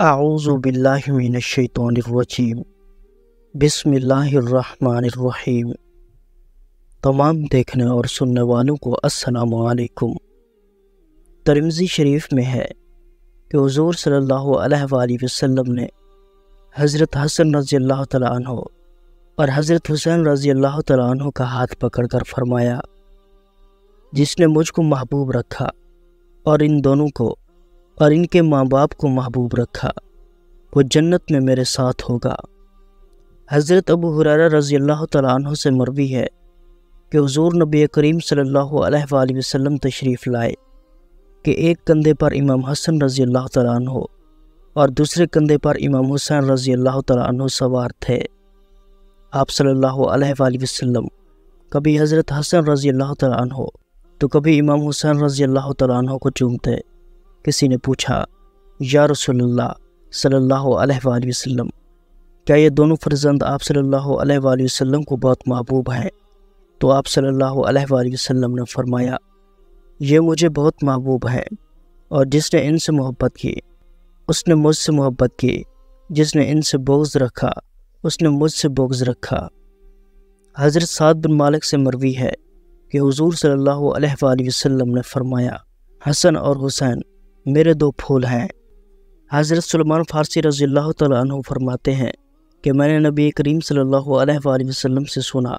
اعوذ باللہ من الشیطان الرجیم بسم اللہ الرحمن الرحیم۔ تمام دیکھنے اور سننے والوں کو السلام علیکم۔ ترمذی شریف میں ہے کہ حضور صلی اللہ علیہ وآلہ وسلم نے حضرت حسن رضی اللہ تعالیٰ عنہ اور حضرت حسین رضی اللہ تعالیٰ عنہ کا ہاتھ پکڑ کر فرمایا، جس نے مجھ کو محبوب رکھا اور ان دونوں کو اور ان کے ماں باپ کو محبوب رکھا، وہ جنت میں میرے ساتھ ہوگا۔ حضرت ابو ہریرہ رضی اللہ تعالیٰ عنہ سے مروی ہے کہ حضور نبی کریم صلی اللہ علیہ وآلہ وسلم تشریف لائے کہ ایک کندھے پر امام حسن رضی اللہ تعالیٰ عنہ اور دوسرے کندھے پر امام حسین رضی اللہ تعالیٰ عنہ سوار تھے۔ آپ صلی اللہ علیہ وآلہ وسلم کبھی حضرت حسن رضی اللہ تعالیٰ عنہ تو کبھی امام حسین رضی اللہ تعالیٰ عنہ کو چومتے۔ کسی نے پوچھا، یا رسول اللہ صلی اللہ علیہ وآلہ وسلم، کیا یہ دونوں فرزند آپ صلی اللہ علیہ وآلہ وسلم کو بہت محبوب ہیں؟ تو آپ صلی اللہ علیہ وآلہ وسلم نے فرمایا، یہ مجھے بہت محبوب ہیں، اور جس نے ان سے محبت کی اس نے مجھ سے محبت کی، جس نے ان سے بغض رکھا اس نے مجھ سے بغض رکھا۔ حضرت سعد بن مالک سے مروی ہے کہ حضور صلی اللہ علیہ وآلہ وسلم نے فرمایا، حسن اور حسین میرے دو پھول ہیں۔ حضرت سلمان فارسی رضی اللہ تعالیٰ عنہ فرماتے ہیں کہ میں نے نبی کریم صلی اللہ علیہ وآلہ وسلم سے سنا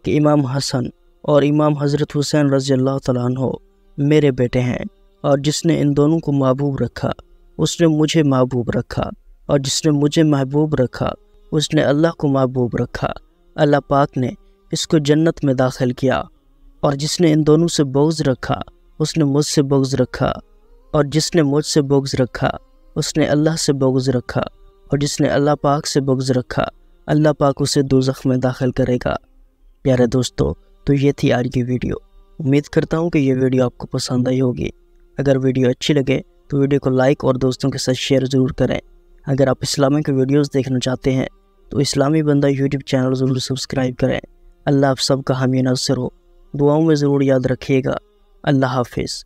کہ امام حسن اور امام حضرت حسین رضی اللہ تعالیٰ عنہ میرے بیٹے ہیں، اور جس نے ان دونوں کو محبوب رکھا اس نے مجھے محبوب رکھا، اور جس نے مجھے محبوب رکھا اس نے اللہ کو محبوب رکھا۔ اللہ پاک نے اس کو جنت میں داخل کیا، اور جس نے ان دونوں سے بغض رکھا اس نے مجھ سے بغض رکھا، اور جس نے مجھ سے بغض رکھا اس نے اللہ سے بغض رکھا، اور جس نے اللہ پاک سے بغض رکھا اللہ پاک اسے دوزخ میں داخل کرے گا۔ پیارے دوستو، تو یہ تھی آج کی ویڈیو۔ امید کرتا ہوں کہ یہ ویڈیو آپ کو پسند آئی ہوگی۔ اگر ویڈیو اچھی لگے تو ویڈیو کو لائک اور دوستوں کے ساتھ شیئر ضرور کریں۔ اگر آپ اسلامک ویڈیوز دیکھنا چاہتے ہیں تو اسلامی بندہ یوٹیوب چینل ضرور سبسکرائب کریں۔ اللہ آپ سب کا حامی ناصر ہو۔ دعاؤں میں ضرور یاد رکھیے گا۔ اللہ حافظ۔